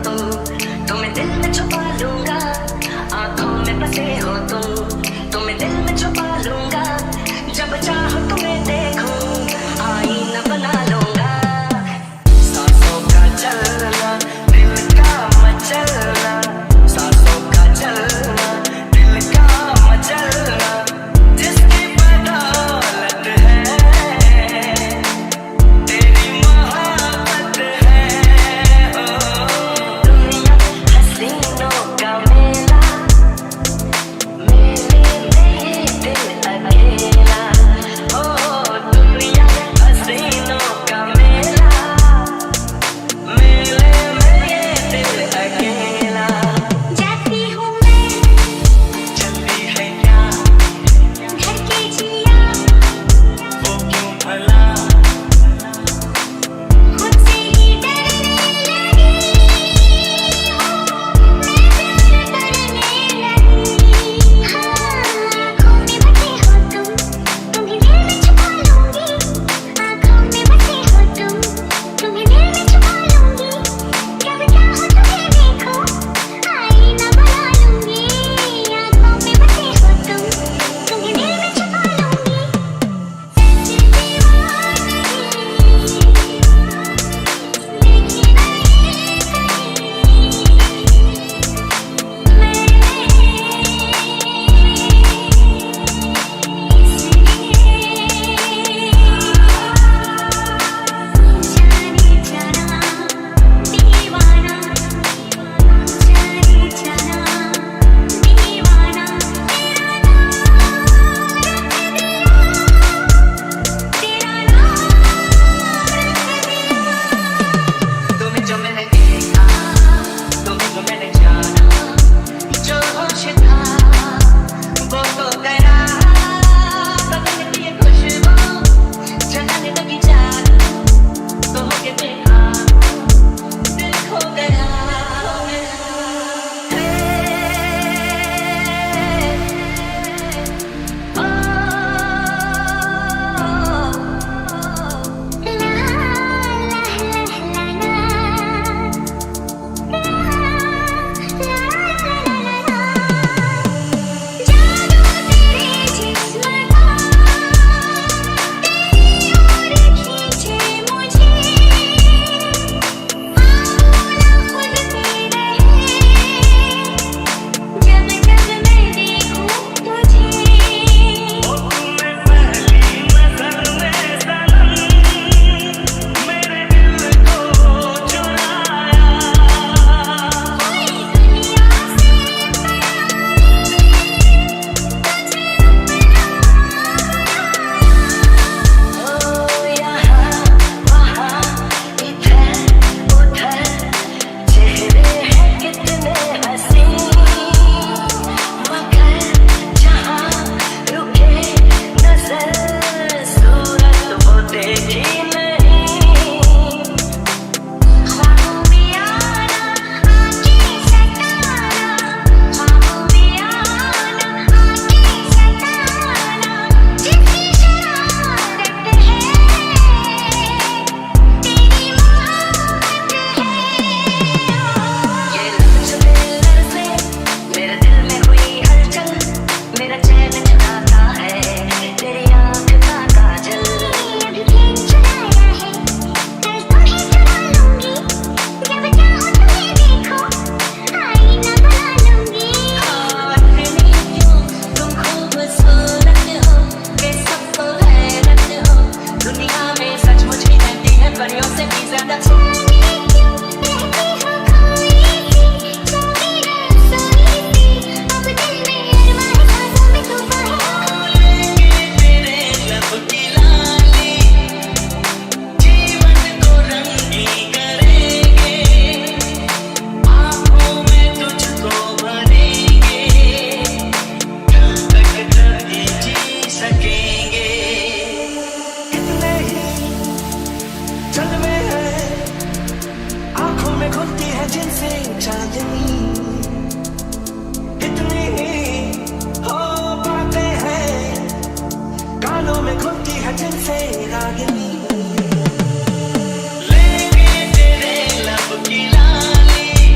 तुम्हें दिल में छुपा लूंगा, आंखों में बसे हो तुम, तुम्हें दिल में छुपा लूंगा, जब चाहो तुम्हें देखूं, आईना बना लूंगा। सांसों का चलना, दिल का मचलना, सांसों का चलना, दिल का मचलना, जिसकी बदौलत है तेरी मोहब्बत है। ओ दुनिया हसीनों का मेला, मेले में ये दिल अकेला। ओ दुनिया हसीनों का मेला, मेले में ये दिल अकेला। जाती हूँ मैं जल्दी है क्या घर के जिया, वो क्यों भला, मुझसे ही डरने लगी, मैं डरने लगी। हाँ, आँखों में बसे हो तुम, तुम्हें दिल में छुपा लूंगी, आँखों में बसे हो तुम, तुम्हें दिल में छुपा लूंगी, जब चाहो तुम्हें देखो, आईना बना लूंगी। आँखों में बसे हो तुम, तुम्हें दिल में छुपा लूंगी, ऐसी तुम्हें जो मैंने देखा, तुम्हें जो मैंने जाना, जो होश था वो तो गया, बदलने की ये खुशबू जगाने लगी जादू, तो होके देखा दिल खो गया। जिनसे रागिनी। लेके तेरे लब की लाली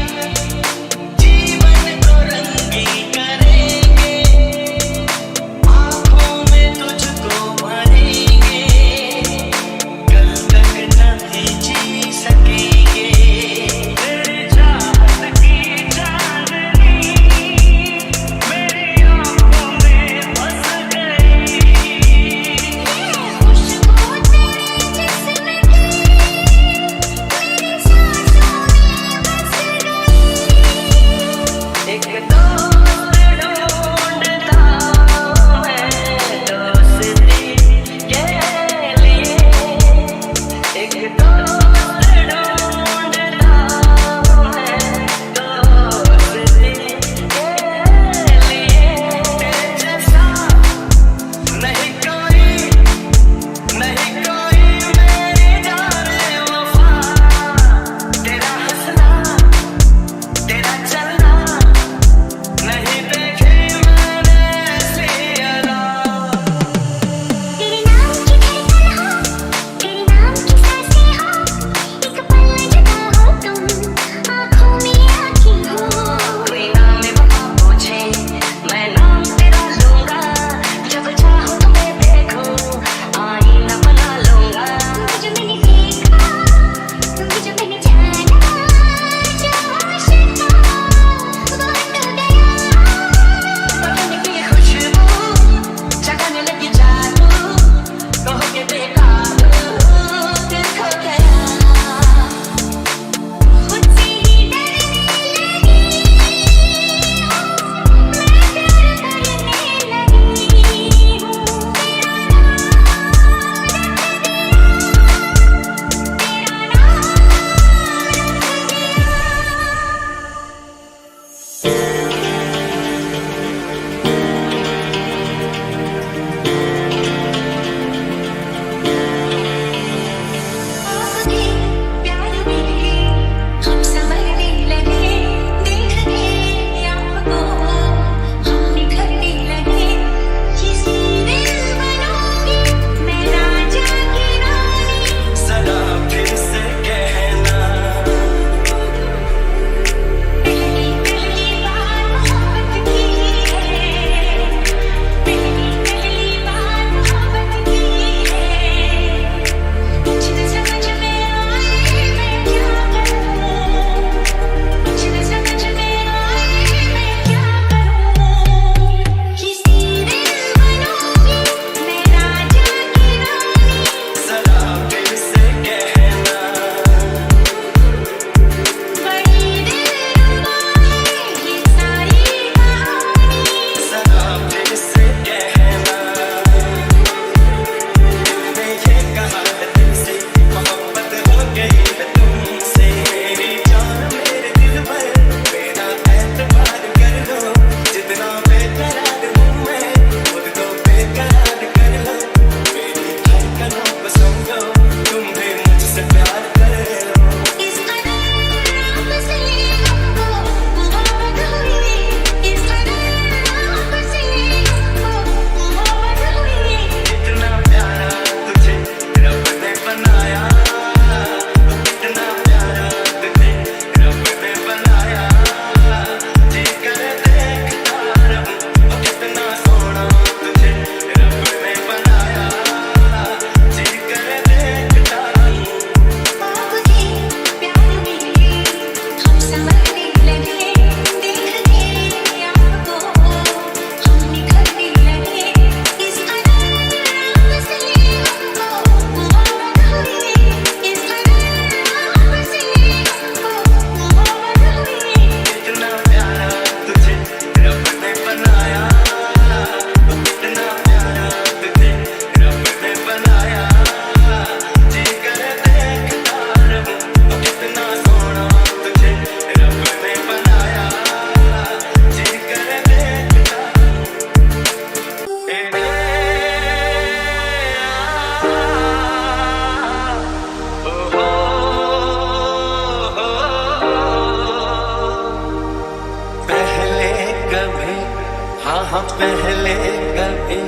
जहाँ पहले कभी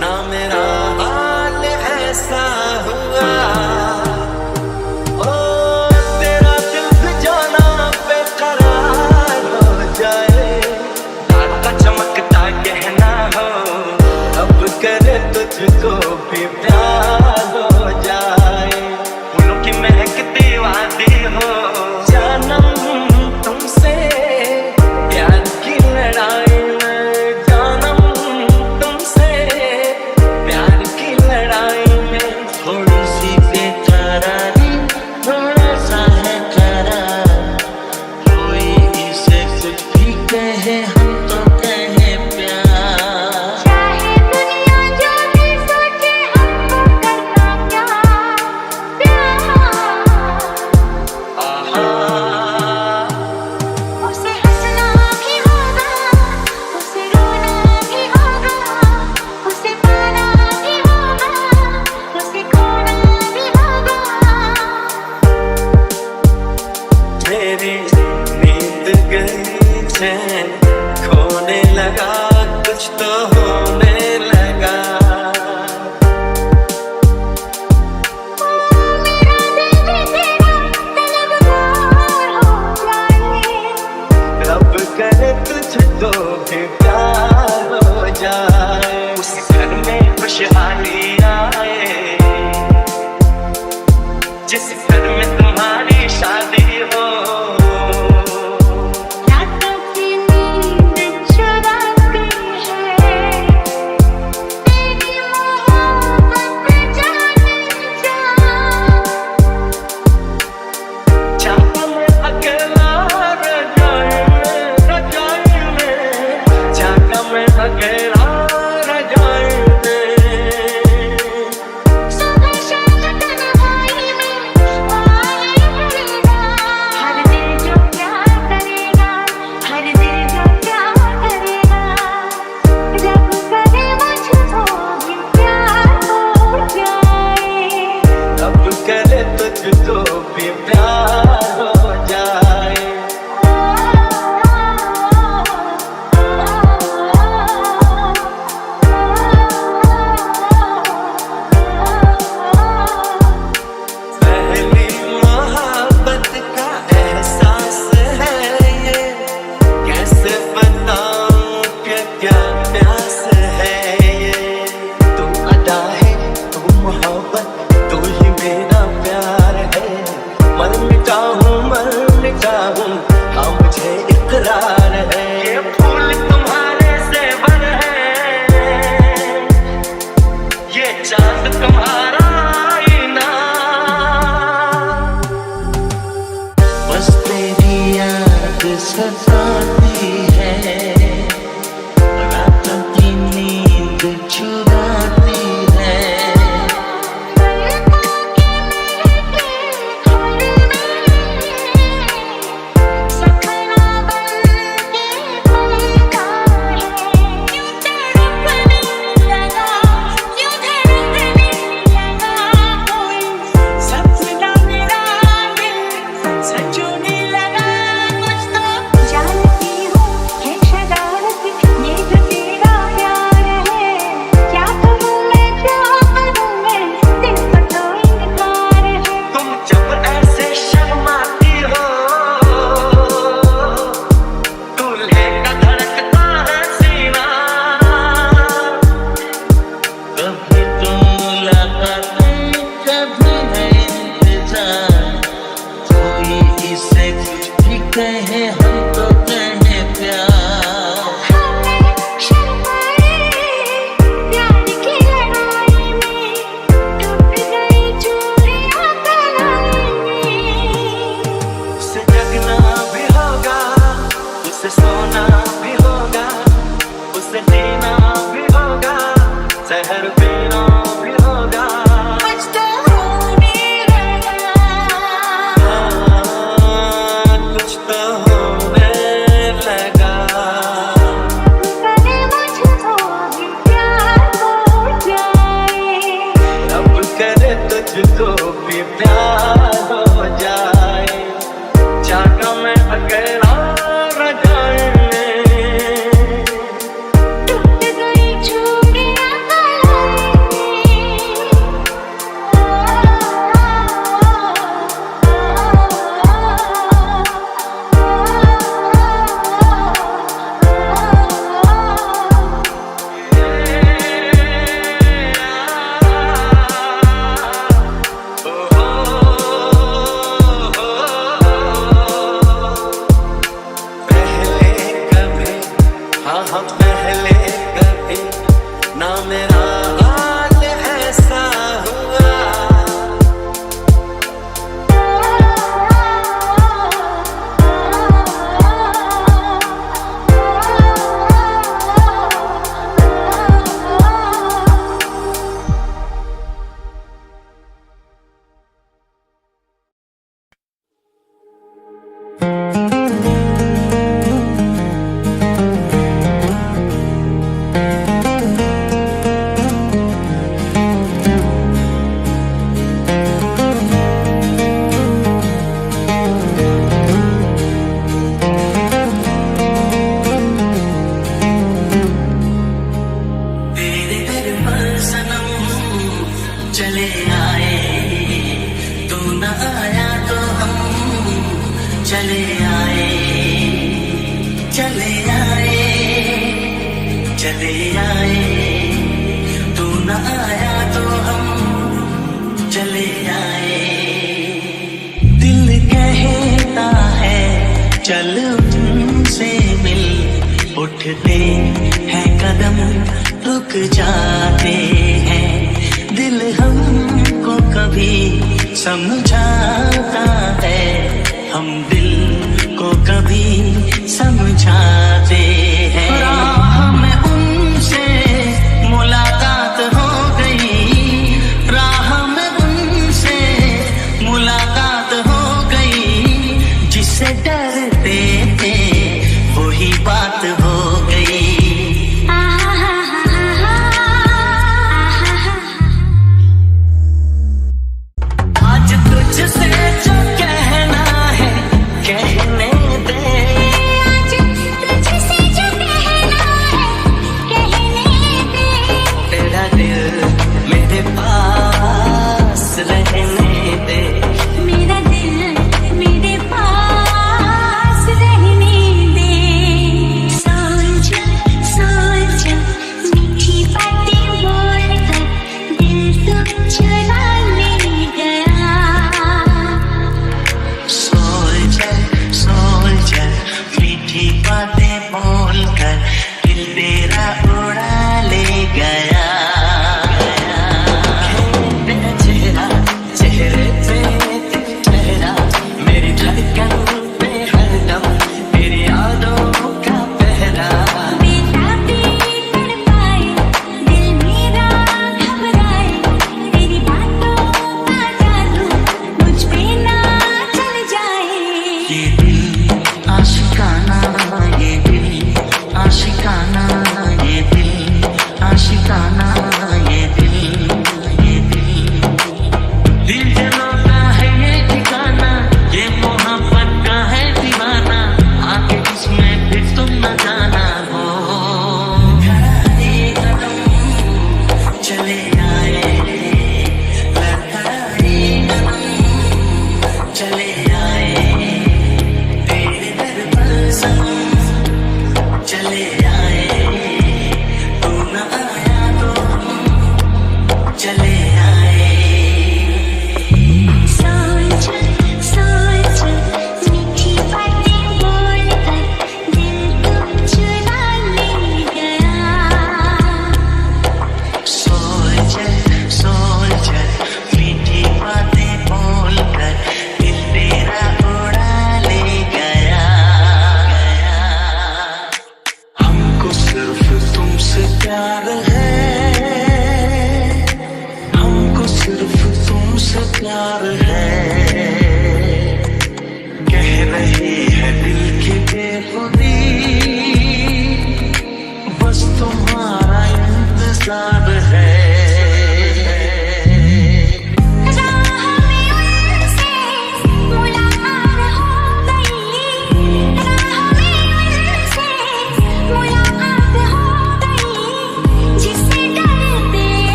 ना मेरा हाल ऐसा हुआ। ओ तेरा दिल भी जाना बेकरार हो जाए, तारा चमकता गहना हो, अब करे तुझको भी प्यार हो जाए। फूलों की महकती वादी हो, जानम तुमसे प्यार की लड़ाई में, जानम तुमसे प्यार की लड़ाई में। थोड़ी सी बेकरारी, थोड़ा सा है करार, कोई इसे कुछ भी कहे हम तो कहे प्यार। चाहे दुनिया जो भी सोचे हमको करना क्या प्यार। उसे हंसना भी होगा, उसे रोना भी होगा, उसे पाना भी होगा, उसे खोना भी होगा। मेरी नींद गई चैन खोने लगा, कुछ तो होने लगा। मेरा दिल भी तेरा तलबगार हो जाए। रब करे तुझको भी प्यार हो जाए। उस घर में खुशहाली आए, जिस घर में तुम्हारी शादी हो। रातों की नींद चुराती है, तेरी मोहब्बत जाने जा। चाहता मैं अकेला रजाई में, चाहता मैं अकेला रजाई में। सुबह शाम तन्हाई में आए करेगा, हर दिल जो प्यार करेगा, हर दिल जो प्यार करेगा। जब करे मुझको भी प्यार हो जाए। अब करे तुझको भी प्यार हो जाए। पहली मोहब्बत का एहसास है ये, कैसे बताऊं कि क्या प्यास है ये। तू अदा है, तू मोहब्बत, तू ही मेरा प्यार है। मर मिटा हूँ हाँ मुझे इकरार है। ये फूल तुम्हारे सेवन है, ये चांद तुम्हारा आईना। बस तेरी याद सताती है, रातों की नींद चुराती है। पलकों के महके घर में सखना बन के पलता है। क्यों तड़पने लगा, क्यों धड़कने लगा, कोई सपना मेरा दिल सजने लगा। कुछ तो जानती हूँ है शरारत, ये जो तेरा प्यार है। क्या करूँ मैं, क्या करूँ मैं, दिल को तो इनकार है। तुम जब ऐसे शर्माती हो, दूल्हे का धड़कता है सीना। कभी तो मुलाकातें, कभी है इंतजार, कोई इसे कुछ भी कहे हम तो कहे प्यार। हमें शर्माए प्यार की लड़ाई में, टूट गई चूड़ियां कलाई में। उसे जगना भी होगा, उसे सोना भी होगा, उसे जीना भी होगा, जहर पीना भी होगा। कुछ तो होने लगा। हाँ, कुछ तो होने लगा। करे मुझको भी प्यार हो जाए। रब करे तुझको भी प्यार हो जाए। चाहता मैं अकेला रजाई में, कहा पहले कभी ना मेरा हाल ऐसा हुआ। चले आए, तू न आया तो हम चले आए, चले आए, चले आए, तू न आया तो हम चले आए। दिल कहता है चल उनसे मिल, उठते हैं कदम रुक जाते हैं। दिल हमको कभी समझाता है, हम दिल को कभी समझाते हैं। राह में उनसे मुलाकात हो गई, राह में उनसे मुलाकात हो गई। जिससे डरते थे वही बात हो गई। तुझसे जो कहना है कहने दे, आज तुझसे जो कहना है कहने दे। तेरा दिल मेरे पास रहने दे, मेरा दिल मेरे पास रहने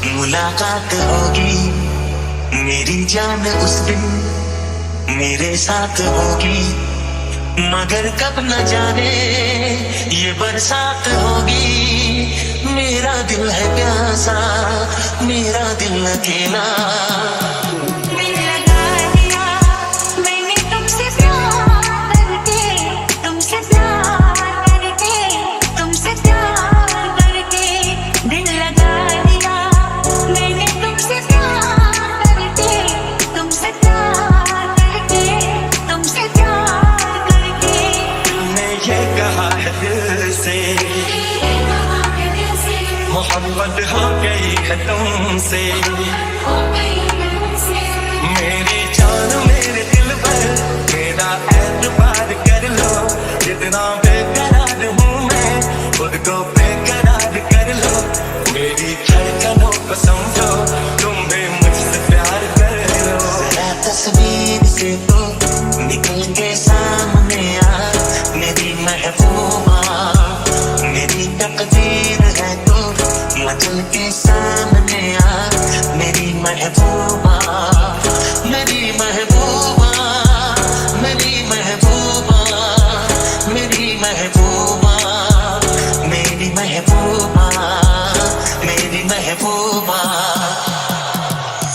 मुलाकात होगी मेरी जान उस दिन मेरे साथ होगी, मगर कब न जाने ये बरसात होगी। मेरा दिल है प्यासा, मेरा दिल अकेला। मोहब्बत हो गई है तुमसे, मेरी जान मेरे दिल पर मेरा एतबार कर लो। जितना बेकरार हूँ मैं खुद को बेकरार कर लो। मेरी धड़कनों को समझो, तुम भी मुझसे प्यार कर लो। जरा तस्वीर से तो निकल के सामने आ मेरी महबूबा, मेरी तकदीर है तो मचल के सामने आ मेरी महबूबा, मेरी महबूबा, मेरी महबूबा, मेरी महबूबा, मेरी महबूबा, मेरी महबूबा।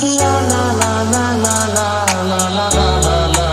ला ला ला ला ला ला ला ला ला ला।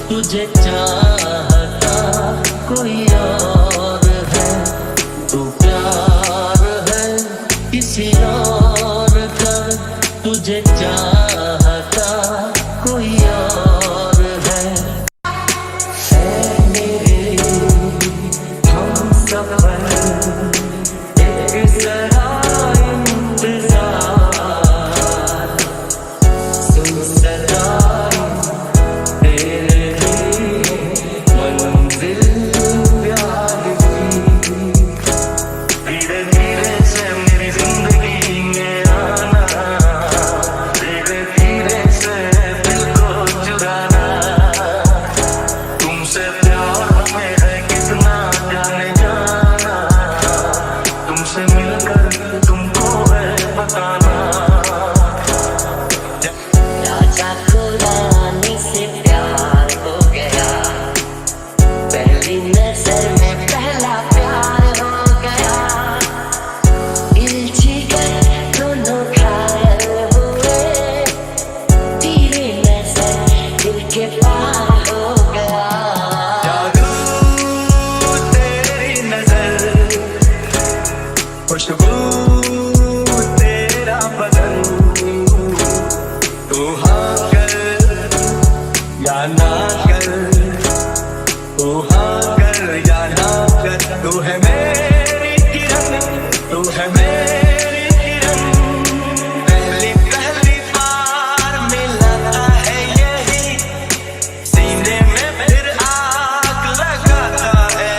तुझे चाहता कोई और है, तू प्यार है किसी और का। तुझे चाहता कोई और है मेरे हम सफर एक जरा इंतजार सुन सदा खुशबू तेरा बदन, तू हाँ कर या ना कर, तू हाँ कर या ना कर। तू है मेरी किरण, तू है मेरी किरण। पहली पहली बार मिला है यही, सीने में फिर आग लगाता है।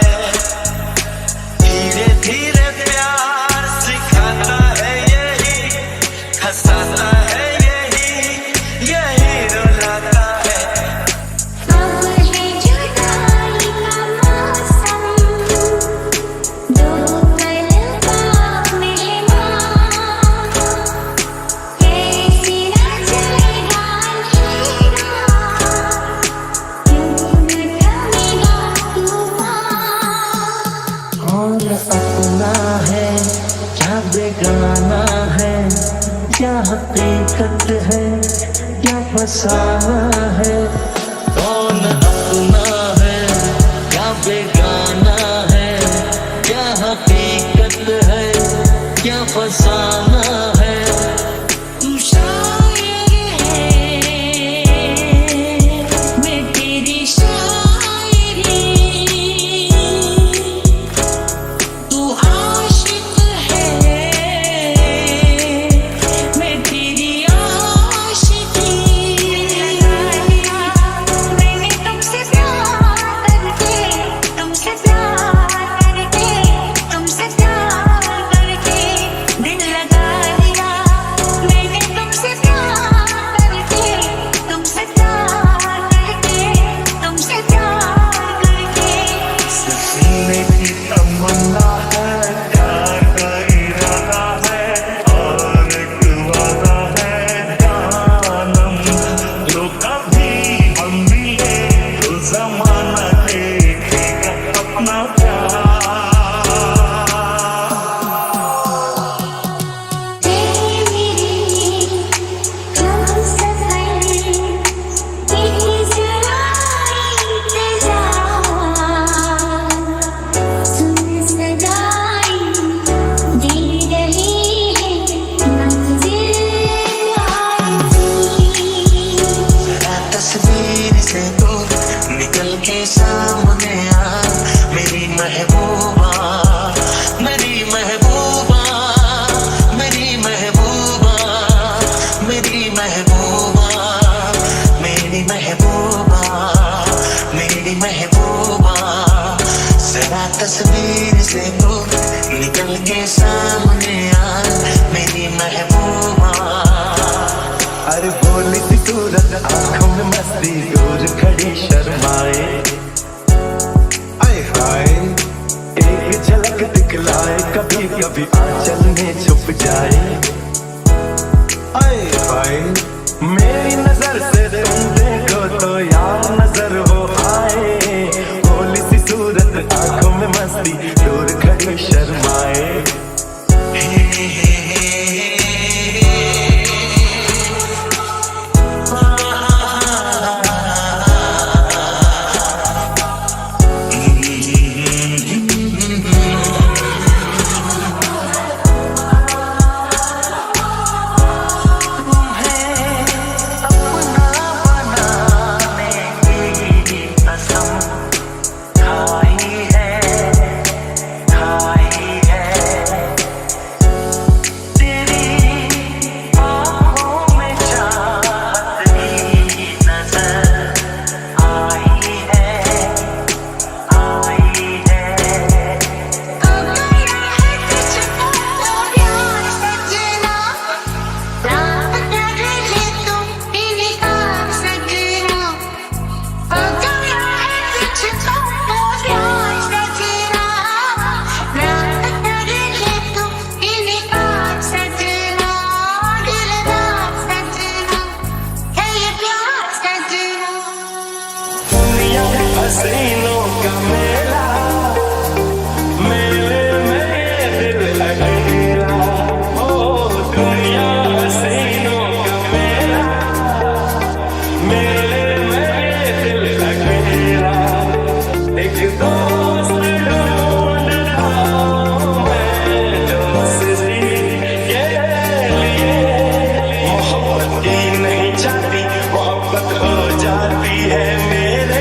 धीरे धीरे हंसाता है यही, यही रुलाता है। अब है जुदाई का मौसम, दो पलकों में कैसी न जाएगा अंधेरा, यूं थमेगा तूफान। कौन अपना है क्या बेगाना है, क्या हकीकत है क्या फसाना है। कौन अपना है क्या बेगाना है, क्या हकीकत है क्या फसाना है। तू शायर है मैं तेरी शायरी, तू आशिक है में छुप जाए। आए हाय मेरी नजर से तुम देखो तो यार नजर हो आए, भोली सी सूरत आंखों में मस्ती, दूर खड़ी शर्माए। हसीनों का मेला, मेले में दिल अकेला, ओ दुनिया हसीनों का मेला, मेले में दिल अकेला। एक दोस्त ढूंढ रहा हूं मैं, दोस्ती के लिए मोहब्बत की नहीं चाहती, मोहब्बत हो जाती है मेरे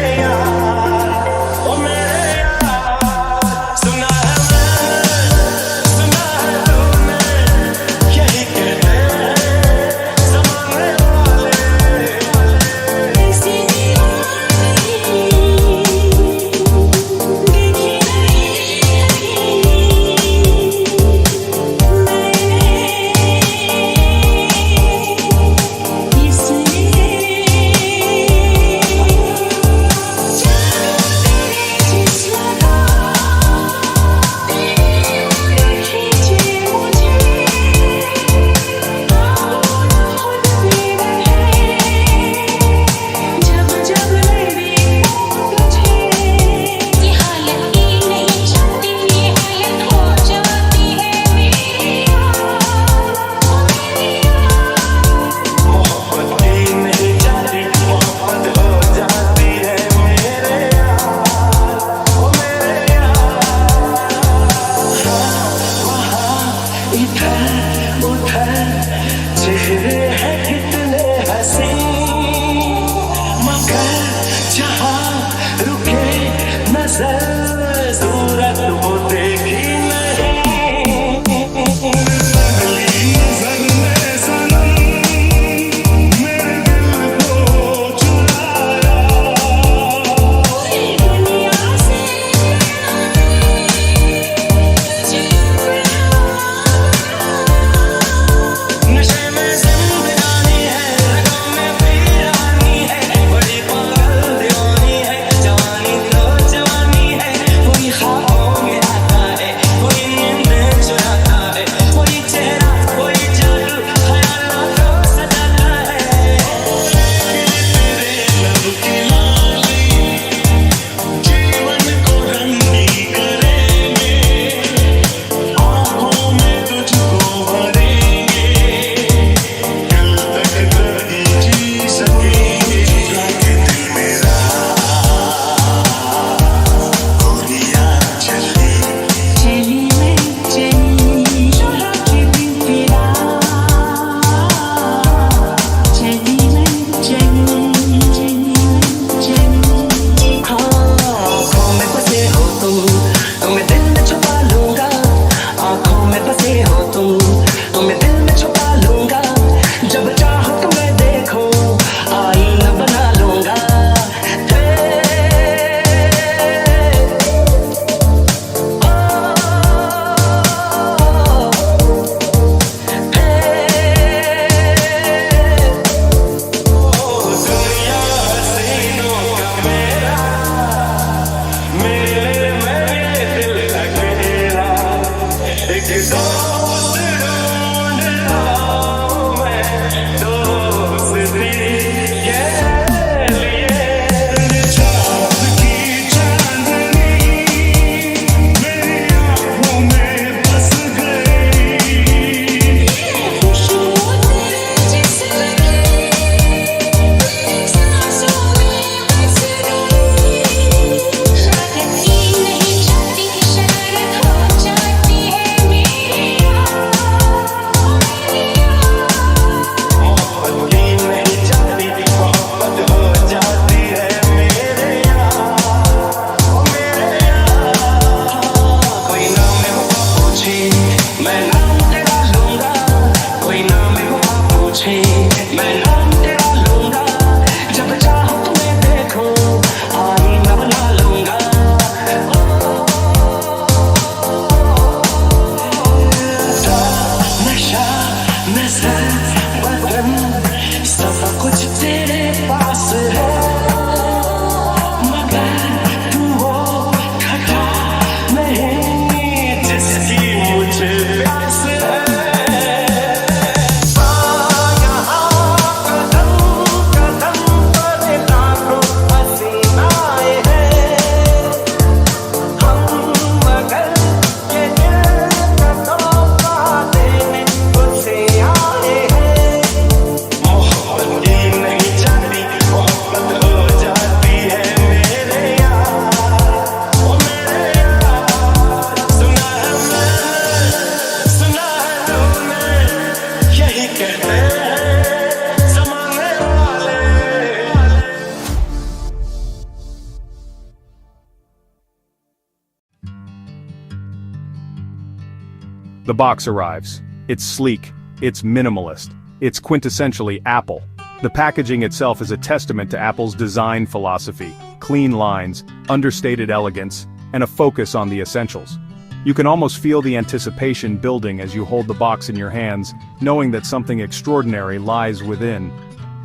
The box arrives. It's sleek, it's minimalist, it's quintessentially Apple. The packaging itself is a testament to Apple's design philosophy: clean lines, understated elegance, and a focus on the essentials. You can almost feel the anticipation building as you hold the box in your hands, knowing that something extraordinary lies within.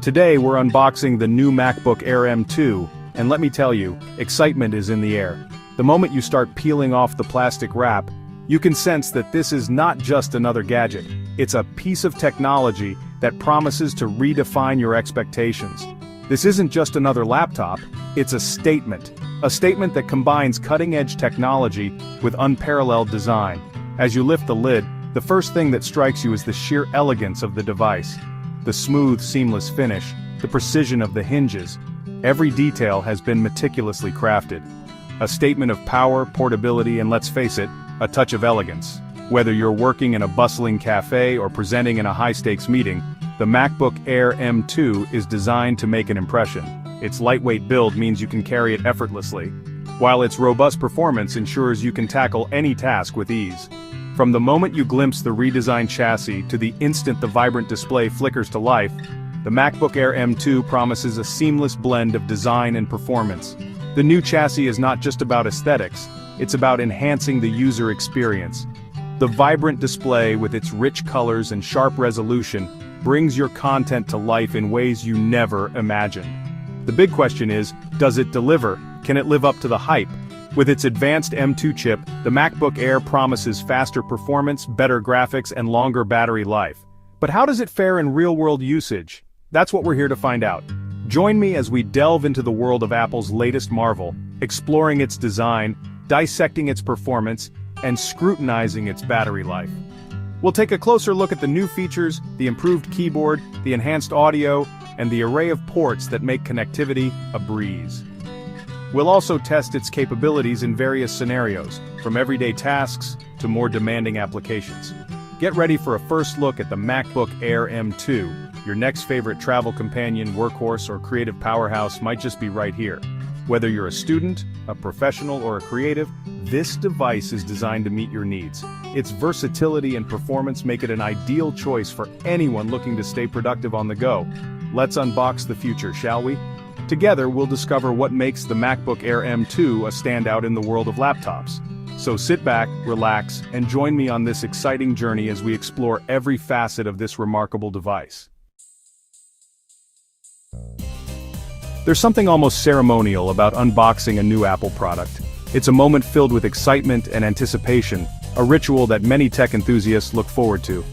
Today we're unboxing the new MacBook Air M2, and let me tell you, excitement is in the air. The moment you start peeling off the plastic wrap, you can sense that this is not just another gadget, it's a piece of technology that promises to redefine your expectations. This isn't just another laptop, it's a statement that combines cutting-edge technology with unparalleled design. As you lift the lid, the first thing that strikes you is the sheer elegance of the device. The smooth, seamless finish, the precision of the hinges. Every detail has been meticulously crafted. A statement of power, portability, and let's face it, a touch of elegance. Whether you're working in a bustling cafe or presenting in a high-stakes meeting, the MacBook Air M2 is designed to make an impression. Its lightweight build means you can carry it effortlessly, while its robust performance ensures you can tackle any task with ease. From the moment you glimpse the redesigned chassis to the instant the vibrant display flickers to life, the MacBook Air M2 promises a seamless blend of design and performance. The new chassis is not just about aesthetics, it's about enhancing the user experience. The vibrant display with its rich colors and sharp resolution brings your content to life in ways you never imagined. The big question is, does it deliver? Can it live up to the hype? With its advanced M2 chip, the MacBook Air promises faster performance, better graphics, and longer battery life. But how does it fare in real-world usage? That's what we're here to find out. Join me as we delve into the world of Apple's latest marvel, exploring its design, dissecting its performance, and scrutinizing its battery life. We'll take a closer look at the new features, the improved keyboard, the enhanced audio, and the array of ports that make connectivity a breeze. We'll also test its capabilities in various scenarios, from everyday tasks to more demanding applications. Get ready for a first look at the MacBook Air M2. Your next favorite travel companion, workhorse, or creative powerhouse might just be right here. Whether you're a student, a professional, or a creative, this device is designed to meet your needs. Its versatility and performance make it an ideal choice for anyone looking to stay productive on the go. Let's unbox the future, shall we? Together, we'll discover what makes the MacBook Air M2 a standout in the world of laptops. So sit back, relax, and join me on this exciting journey as we explore every facet of this remarkable device. There's something almost ceremonial about unboxing a new Apple product. It's a moment filled with excitement and anticipation, a ritual that many tech enthusiasts look forward to.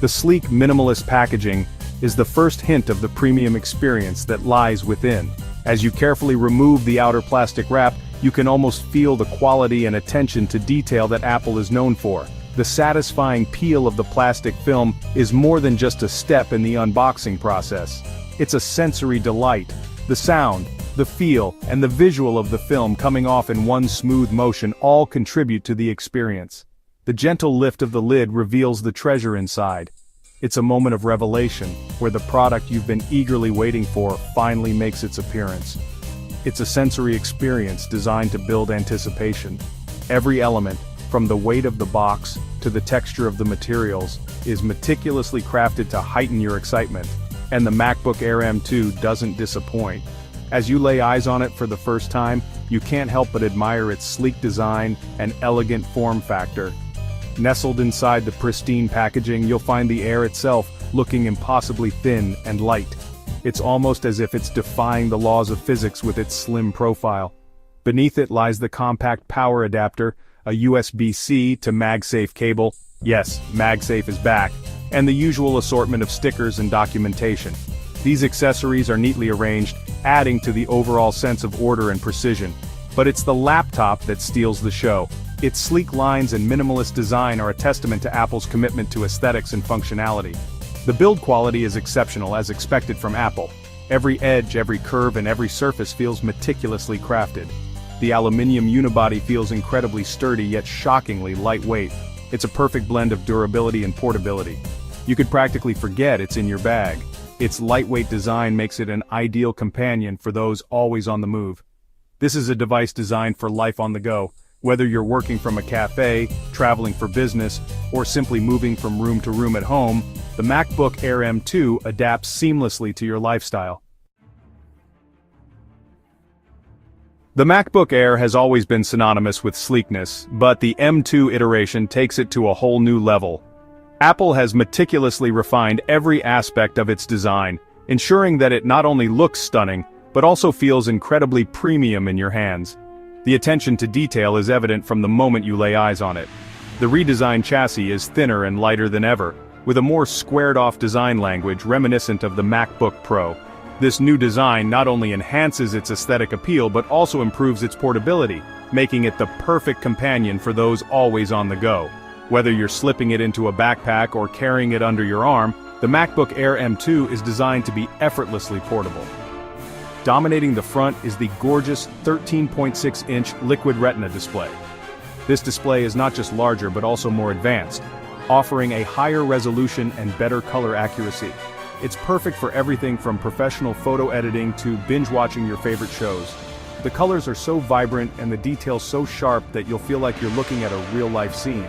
The sleek, minimalist packaging is the first hint of the premium experience that lies within. As you carefully remove the outer plastic wrap, you can almost feel the quality and attention to detail that Apple is known for. The satisfying peel of the plastic film is more than just a step in the unboxing process. It's a sensory delight. The sound, the feel, and the visual of the film coming off in one smooth motion all contribute to the experience. The gentle lift of the lid reveals the treasure inside. It's a moment of revelation, where the product you've been eagerly waiting for finally makes its appearance. It's a sensory experience designed to build anticipation. Every element, from the weight of the box to the texture of the materials, is meticulously crafted to heighten your excitement. And the MacBook Air M2 doesn't disappoint. As you lay eyes on it for the first time, you can't help but admire its sleek design and elegant form factor. Nestled inside the pristine packaging, you'll find the Air itself looking impossibly thin and light. It's almost as if it's defying the laws of physics with its slim profile. Beneath it lies the compact power adapter, a USB-C to MagSafe cable. Yes, MagSafe is back. And the usual assortment of stickers and documentation. These accessories are neatly arranged, adding to the overall sense of order and precision. But it's the laptop that steals the show. Its sleek lines and minimalist design are a testament to Apple's commitment to aesthetics and functionality. The build quality is exceptional, as expected from Apple. Every edge, every curve, and every surface feels meticulously crafted. The aluminum unibody feels incredibly sturdy yet shockingly lightweight. It's a perfect blend of durability and portability. You could practically forget it's in your bag. Its lightweight design makes it an ideal companion for those always on the move. This is a device designed for life on the go, Whether you're working from a cafe, traveling for business, or simply moving from room to room at home, the MacBook Air M2 adapts seamlessly to your lifestyle. The MacBook Air has always been synonymous with sleekness, but the M2 iteration takes it to a whole new level. Apple has meticulously refined every aspect of its design, ensuring that it not only looks stunning, but also feels incredibly premium in your hands. The attention to detail is evident from the moment you lay eyes on it. The redesigned chassis is thinner and lighter than ever, with a more squared-off design language reminiscent of the MacBook Pro. This new design not only enhances its aesthetic appeal but also improves its portability, making it the perfect companion for those always on the go. Whether you're slipping it into a backpack or carrying it under your arm, the MacBook Air M2 is designed to be effortlessly portable. Dominating the front is the gorgeous 13.6-inch Liquid Retina display. This display is not just larger but also more advanced, offering a higher resolution and better color accuracy. It's perfect for everything from professional photo editing to binge-watching your favorite shows. The colors are so vibrant and the details so sharp that you'll feel like you're looking at a real-life scene.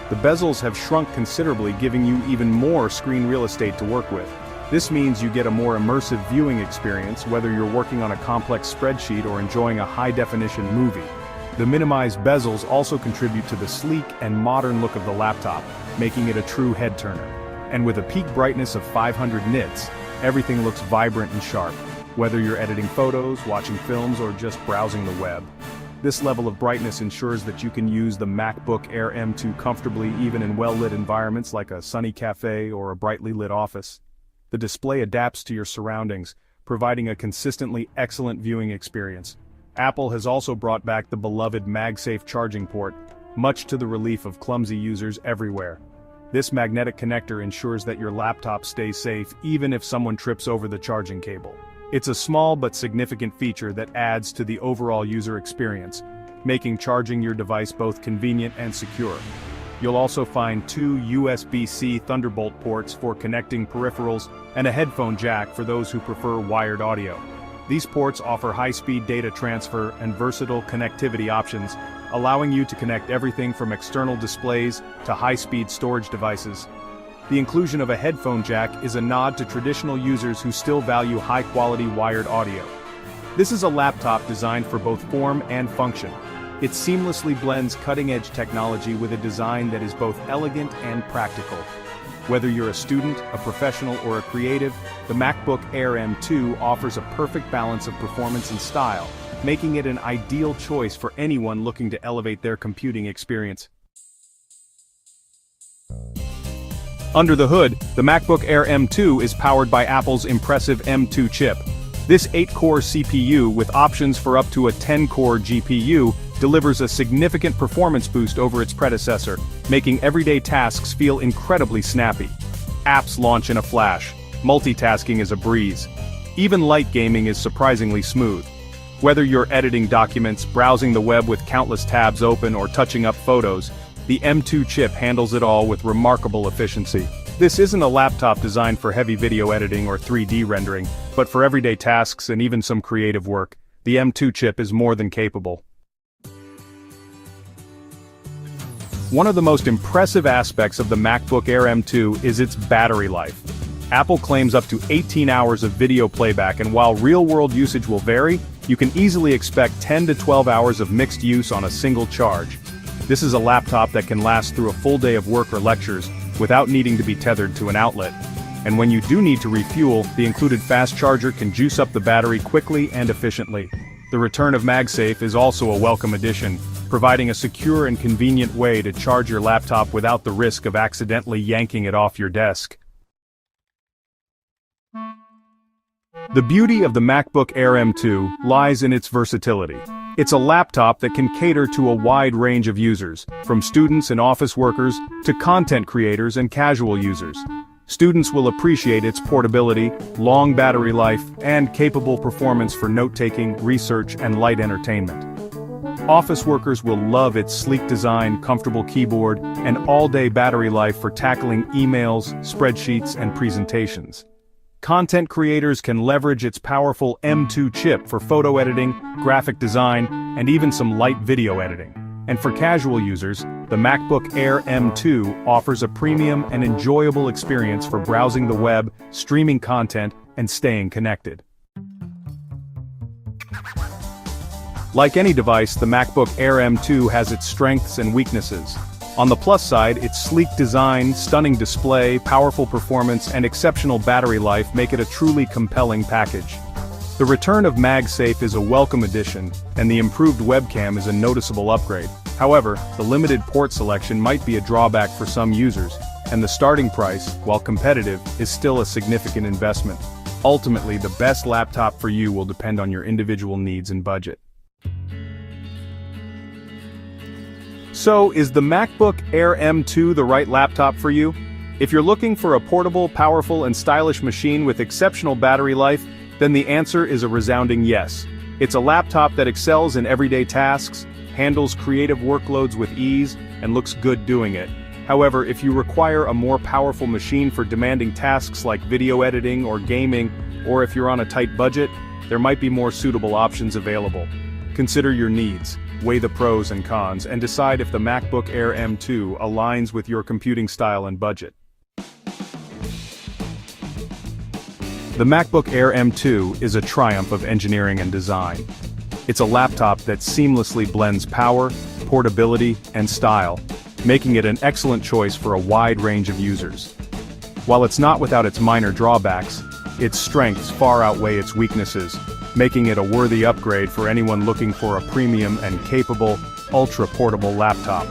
The bezels have shrunk considerably, giving you even more screen real estate to work with. This means you get a more immersive viewing experience whether you're working on a complex spreadsheet or enjoying a high-definition movie. The minimized bezels also contribute to the sleek and modern look of the laptop, making it a true head-turner. And with a peak brightness of 500 nits, everything looks vibrant and sharp, whether you're editing photos, watching films, or just browsing the web. This level of brightness ensures that you can use the MacBook Air M2 comfortably even in well-lit environments like a sunny cafe or a brightly lit office. The display adapts to your surroundings, providing a consistently excellent viewing experience. Apple has also brought back the beloved MagSafe charging port, much to the relief of clumsy users everywhere. This magnetic connector ensures that your laptop stays safe even if someone trips over the charging cable. It's a small but significant feature that adds to the overall user experience, making charging your device both convenient and secure. You'll also find two USB-C Thunderbolt ports for connecting peripherals and a headphone jack for those who prefer wired audio. These ports offer high-speed data transfer and versatile connectivity options, allowing you to connect everything from external displays to high-speed storage devices. The inclusion of a headphone jack is a nod to traditional users who still value high-quality wired audio. This is a laptop designed for both form and function. It seamlessly blends cutting-edge technology with a design that is both elegant and practical. Whether you're a student, a professional, or a creative, the MacBook Air M2 offers a perfect balance of performance and style, making it an ideal choice for anyone looking to elevate their computing experience. Under the hood, the MacBook Air M2 is powered by Apple's impressive M2 chip. This 8-core CPU with options for up to a 10-core GPU delivers a significant performance boost over its predecessor, making everyday tasks feel incredibly snappy. Apps launch in a flash. Multitasking is a breeze. Even light gaming is surprisingly smooth. Whether you're editing documents, browsing the web with countless tabs open, or touching up photos, the M2 chip handles it all with remarkable efficiency. This isn't a laptop designed for heavy video editing or 3D rendering, but for everyday tasks and even some creative work, the M2 chip is more than capable. One of the most impressive aspects of the MacBook Air M2 is its battery life. Apple claims up to 18 hours of video playback, and while real-world usage will vary, you can easily expect 10 to 12 hours of mixed use on a single charge. This is a laptop that can last through a full day of work or lectures, without needing to be tethered to an outlet. And when you do need to refuel, the included fast charger can juice up the battery quickly and efficiently. The return of MagSafe is also a welcome addition, providing a secure and convenient way to charge your laptop without the risk of accidentally yanking it off your desk. The beauty of the MacBook Air M2 lies in its versatility. It's a laptop that can cater to a wide range of users, from students and office workers to content creators and casual users. Students will appreciate its portability, long battery life, and capable performance for note-taking, research, and light entertainment. Office workers will love its sleek design, comfortable keyboard, and all-day battery life for tackling emails, spreadsheets, and presentations. Content creators can leverage its powerful M2 chip for photo editing, graphic design, and even some light video editing. And for casual users, the MacBook Air M2 offers a premium and enjoyable experience for browsing the web, streaming content, and staying connected. Like any device, the MacBook Air M2 has its strengths and weaknesses. On the plus side, its sleek design, stunning display, powerful performance, and exceptional battery life make it a truly compelling package. The return of MagSafe is a welcome addition, and the improved webcam is a noticeable upgrade. However, the limited port selection might be a drawback for some users, and the starting price, while competitive, is still a significant investment. Ultimately, the best laptop for you will depend on your individual needs and budget. So, is the MacBook Air M2 the right laptop for you? If you're looking for a portable, powerful, and stylish machine with exceptional battery life, then the answer is a resounding yes. It's a laptop that excels in everyday tasks, handles creative workloads with ease, and looks good doing it. However, if you require a more powerful machine for demanding tasks like video editing or gaming, or if you're on a tight budget, there might be more suitable options available. Consider your needs, weigh the pros and cons, and decide if the MacBook Air M2 aligns with your computing style and budget. The MacBook Air M2 is a triumph of engineering and design. It's a laptop that seamlessly blends power, portability, and style, making it an excellent choice for a wide range of users. While it's not without its minor drawbacks, its strengths far outweigh its weaknesses, making it a worthy upgrade for anyone looking for a premium and capable, ultra-portable laptop.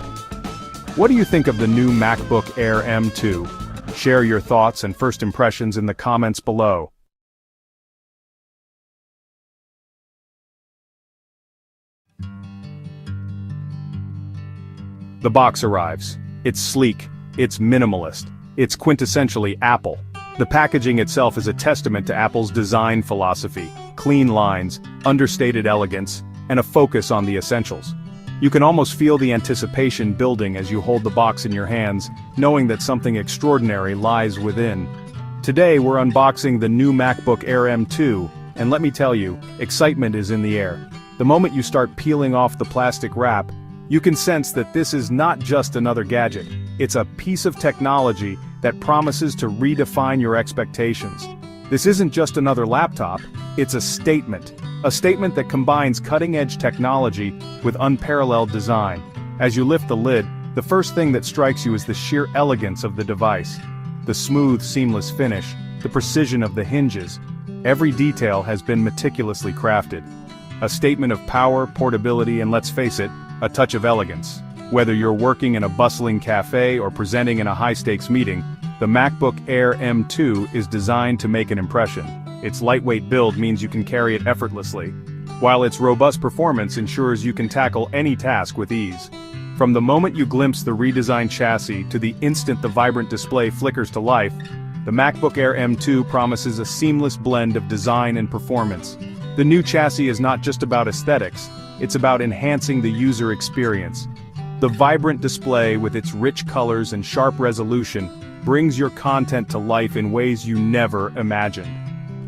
What do you think of the new MacBook Air M2? Share your thoughts and first impressions in the comments below. The box arrives. It's sleek, it's minimalist, it's quintessentially Apple. The packaging itself is a testament to Apple's design philosophy: clean lines, understated elegance, and a focus on the essentials. You can almost feel the anticipation building as you hold the box in your hands, knowing that something extraordinary lies within. Today we're unboxing the new MacBook Air M2, and let me tell you, excitement is in the air. The moment you start peeling off the plastic wrap, you can sense that this is not just another gadget. It's a piece of technology that promises to redefine your expectations. This isn't just another laptop, it's a statement that combines cutting-edge technology with unparalleled design. As you lift the lid, the first thing that strikes you is the sheer elegance of the device. The smooth, seamless finish, the precision of the hinges. Every detail has been meticulously crafted. A statement of power, portability, and let's face it, a touch of elegance. Whether you're working in a bustling cafe or presenting in a high-stakes meeting, the MacBook Air M2 is designed to make an impression. Its lightweight build means you can carry it effortlessly, while its robust performance ensures you can tackle any task with ease. From the moment you glimpse the redesigned chassis to the instant the vibrant display flickers to life, the MacBook Air M2 promises a seamless blend of design and performance. The new chassis is not just about aesthetics, it's about enhancing the user experience. The vibrant display with its rich colors and sharp resolution brings your content to life in ways you never imagined.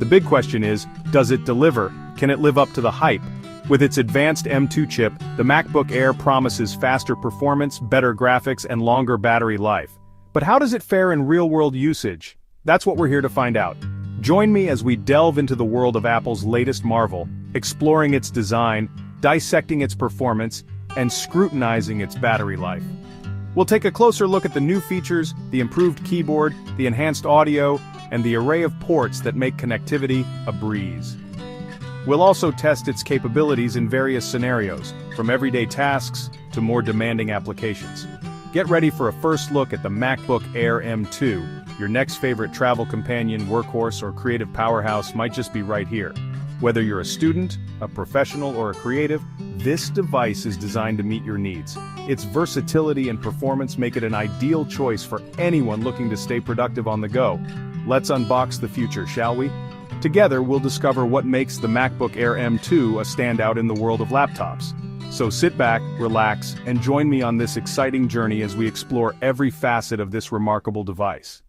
The big question is, does it deliver? Can it live up to the hype? With its advanced M2 chip, the MacBook Air promises faster performance, better graphics, and longer battery life. But how does it fare in real-world usage? That's what we're here to find out. Join me as we delve into the world of Apple's latest marvel, exploring its design, dissecting its performance, and scrutinizing its battery life. We'll take a closer look at the new features, the improved keyboard, the enhanced audio, and the array of ports that make connectivity a breeze. We'll also test its capabilities in various scenarios, from everyday tasks to more demanding applications. Get ready for a first look at the MacBook Air M2. Your next favorite travel companion, workhorse, or creative powerhouse might just be right here. Whether you're a student, a professional, or a creative, this device is designed to meet your needs. Its versatility and performance make it an ideal choice for anyone looking to stay productive on the go. Let's unbox the future, shall we? Together, we'll discover what makes the MacBook Air M2 a standout in the world of laptops. So sit back, relax, and join me on this exciting journey as we explore every facet of this remarkable device.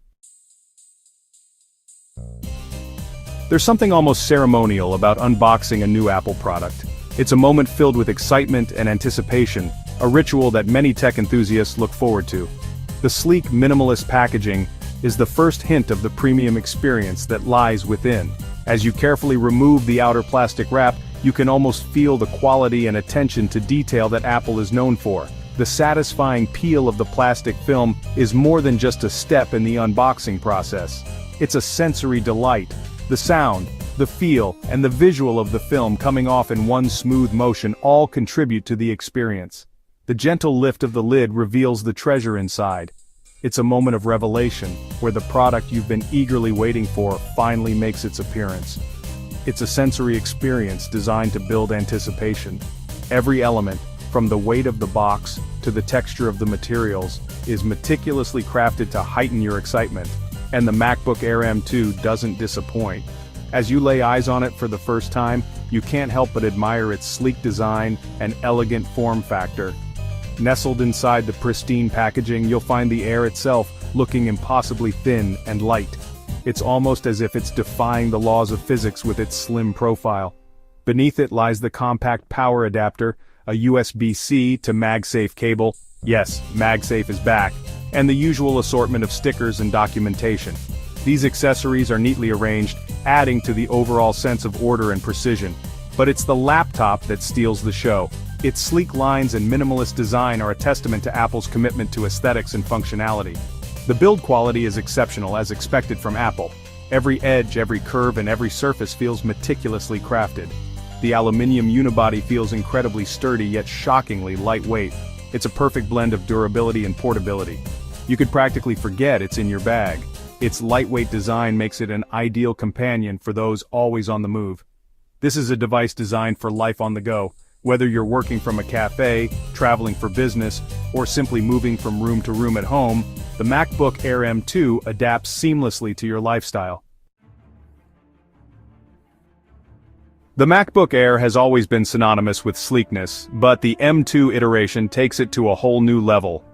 There's something almost ceremonial about unboxing a new Apple product. It's a moment filled with excitement and anticipation, a ritual that many tech enthusiasts look forward to. The sleek, minimalist packaging is the first hint of the premium experience that lies within. As you carefully remove the outer plastic wrap, you can almost feel the quality and attention to detail that Apple is known for. The satisfying peel of the plastic film is more than just a step in the unboxing process. It's a sensory delight. The sound, the feel, and the visual of the film coming off in one smooth motion all contribute to the experience. The gentle lift of the lid reveals the treasure inside. It's a moment of revelation, where the product you've been eagerly waiting for finally makes its appearance. It's a sensory experience designed to build anticipation. Every element, from the weight of the box to the texture of the materials, is meticulously crafted to heighten your excitement. And the MacBook Air M2 doesn't disappoint. As you lay eyes on it for the first time, you can't help but admire its sleek design and elegant form factor. Nestled inside the pristine packaging, you'll find the Air itself looking impossibly thin and light. It's almost as if it's defying the laws of physics with its slim profile. Beneath it lies the compact power adapter, a USB-C to MagSafe cable. Yes, MagSafe is back. And the usual assortment of stickers and documentation. These accessories are neatly arranged, adding to the overall sense of order and precision. But it's the laptop that steals the show. Its sleek lines and minimalist design are a testament to Apple's commitment to aesthetics and functionality. The build quality is exceptional, as expected from Apple. Every edge, every curve, and every surface feels meticulously crafted. The aluminum unibody feels incredibly sturdy yet shockingly lightweight. It's a perfect blend of durability and portability. You could practically forget it's in your bag. Its lightweight design makes it an ideal companion for those always on the move. This is a device designed for life on the go. Whether you're working from a cafe, traveling for business, or simply moving from room to room at home, the MacBook Air M2 adapts seamlessly to your lifestyle. The MacBook Air has always been synonymous with sleekness, but the M2 iteration takes it to a whole new level.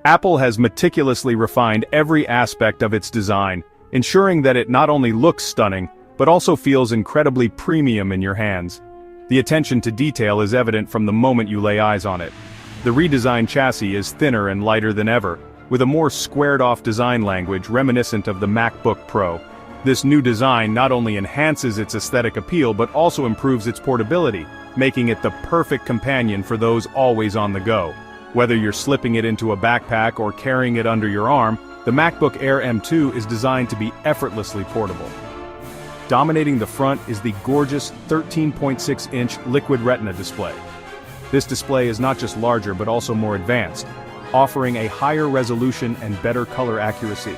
Apple has meticulously refined every aspect of its design, ensuring that it not only looks stunning, but also feels incredibly premium in your hands. The attention to detail is evident from the moment you lay eyes on it. The redesigned chassis is thinner and lighter than ever, with a more squared-off design language reminiscent of the MacBook Pro. This new design not only enhances its aesthetic appeal but also improves its portability, making it the perfect companion for those always on the go. Whether you're slipping it into a backpack or carrying it under your arm, the MacBook Air M2 is designed to be effortlessly portable. Dominating the front is the gorgeous 13.6-inch Liquid Retina display. This display is not just larger but also more advanced, offering a higher resolution and better color accuracy.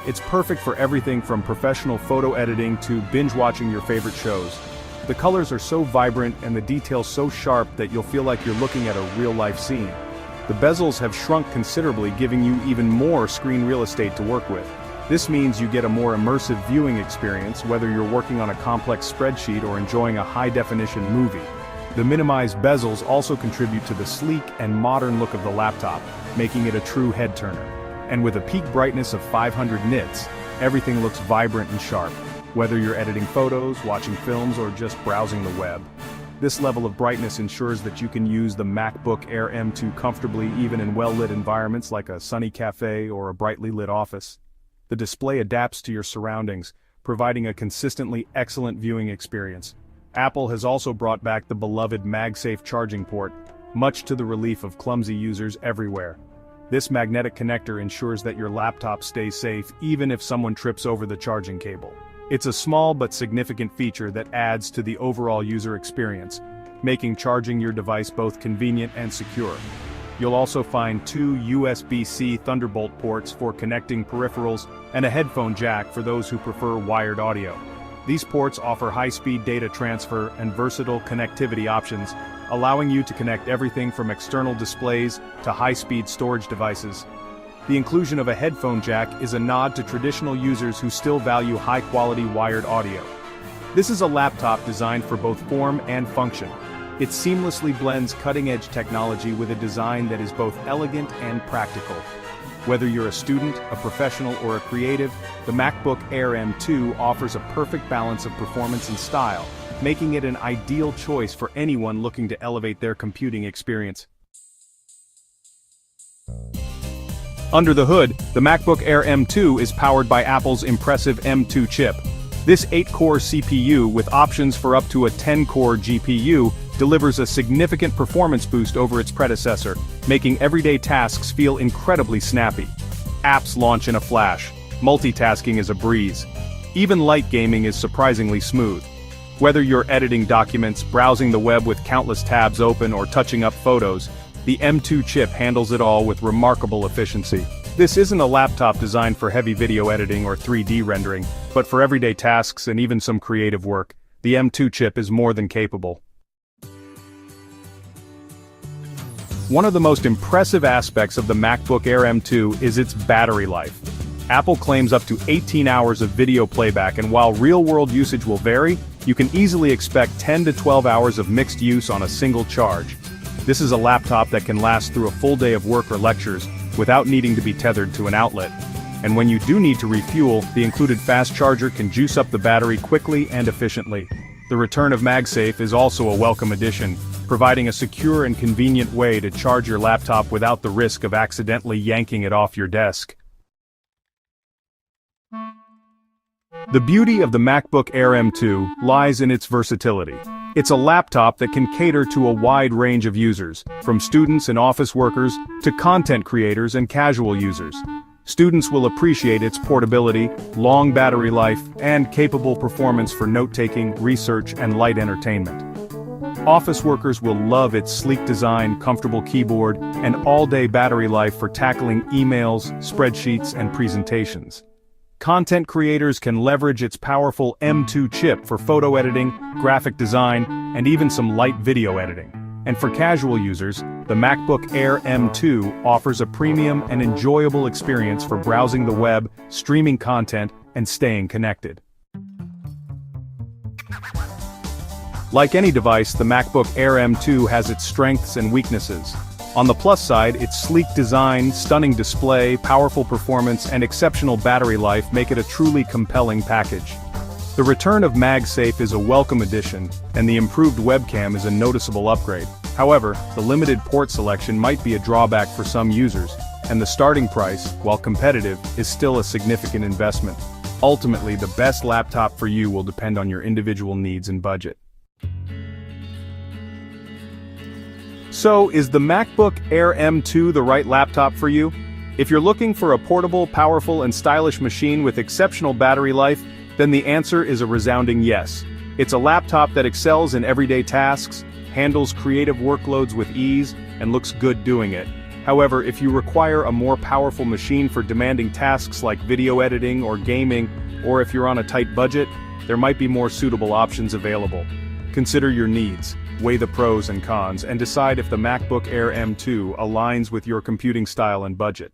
It's perfect for everything from professional photo editing to binge-watching your favorite shows. The colors are so vibrant and the details so sharp that you'll feel like you're looking at a real-life scene. The bezels have shrunk considerably, giving you even more screen real estate to work with. This means you get a more immersive viewing experience, whether you're working on a complex spreadsheet or enjoying a high-definition movie. The minimized bezels also contribute to the sleek and modern look of the laptop, making it a true head-turner. And with a peak brightness of 500 nits, everything looks vibrant and sharp, whether you're editing photos, watching films, or just browsing the web. This level of brightness ensures that you can use the MacBook Air M2 comfortably even in well-lit environments like a sunny cafe or a brightly lit office. The display adapts to your surroundings, providing a consistently excellent viewing experience. Apple has also brought back the beloved MagSafe charging port, much to the relief of clumsy users everywhere. This magnetic connector ensures that your laptop stays safe even if someone trips over the charging cable. It's a small but significant feature that adds to the overall user experience, making charging your device both convenient and secure. You'll also find two USB-C Thunderbolt ports for connecting peripherals and a headphone jack for those who prefer wired audio. These ports offer high-speed data transfer and versatile connectivity options, allowing you to connect everything from external displays to high-speed storage devices. The inclusion of a headphone jack is a nod to traditional users who still value high-quality wired audio. This is a laptop designed for both form and function. It seamlessly blends cutting-edge technology with a design that is both elegant and practical. Whether you're a student, a professional, or a creative, the MacBook Air M2 offers a perfect balance of performance and style, making it an ideal choice for anyone looking to elevate their computing experience. Under the hood, the MacBook Air M2 is powered by Apple's impressive M2 chip. This 8-core CPU with options for up to a 10-core GPU delivers a significant performance boost over its predecessor, making everyday tasks feel incredibly snappy. Apps launch in a flash. Multitasking is a breeze. Even light gaming is surprisingly smooth. Whether you're editing documents, browsing the web with countless tabs open, or touching up photos, the M2 chip handles it all with remarkable efficiency. This isn't a laptop designed for heavy video editing or 3D rendering, but for everyday tasks and even some creative work, the M2 chip is more than capable. One of the most impressive aspects of the MacBook Air M2 is its battery life. Apple claims up to 18 hours of video playback, and while real-world usage will vary, you can easily expect 10 to 12 hours of mixed use on a single charge. This is a laptop that can last through a full day of work or lectures without needing to be tethered to an outlet. And when you do need to refuel, the included fast charger can juice up the battery quickly and efficiently. The return of MagSafe is also a welcome addition, providing a secure and convenient way to charge your laptop without the risk of accidentally yanking it off your desk. The beauty of the MacBook Air M2 lies in its versatility. It's a laptop that can cater to a wide range of users, from students and office workers to content creators and casual users. Students will appreciate its portability, long battery life, and capable performance for note-taking, research, and light entertainment. Office workers will love its sleek design, comfortable keyboard, and all-day battery life for tackling emails, spreadsheets, and presentations. Content creators can leverage its powerful M2 chip for photo editing, graphic design, and even some light video editing. And for casual users, the MacBook Air M2 offers a premium and enjoyable experience for browsing the web, streaming content, and staying connected. Like any device, the MacBook Air M2 has its strengths and weaknesses. On the plus side, its sleek design, stunning display, powerful performance, and exceptional battery life make it a truly compelling package. The return of MagSafe is a welcome addition, and the improved webcam is a noticeable upgrade. However, the limited port selection might be a drawback for some users, and the starting price, while competitive, is still a significant investment. Ultimately, the best laptop for you will depend on your individual needs and budget. So, is the MacBook Air M2 the right laptop for you? If you're looking for a portable, powerful, and stylish machine with exceptional battery life, then the answer is a resounding yes. It's a laptop that excels in everyday tasks, handles creative workloads with ease, and looks good doing it. However, if you require a more powerful machine for demanding tasks like video editing or gaming, or if you're on a tight budget, there might be more suitable options available. Consider your needs, weigh the pros and cons, and decide if the MacBook Air M2 aligns with your computing style and budget.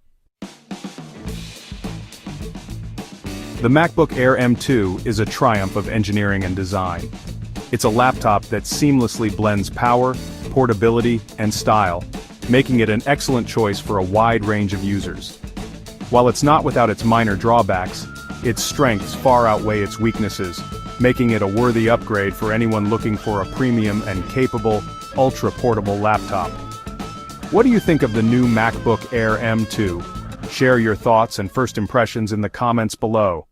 The MacBook Air M2 is a triumph of engineering and design. It's a laptop that seamlessly blends power, portability, and style, making it an excellent choice for a wide range of users. While it's not without its minor drawbacks, its strengths far outweigh its weaknesses, making it a worthy upgrade for anyone looking for a premium and capable, ultra-portable laptop. What do you think of the new MacBook Air M2? Share your thoughts and first impressions in the comments below.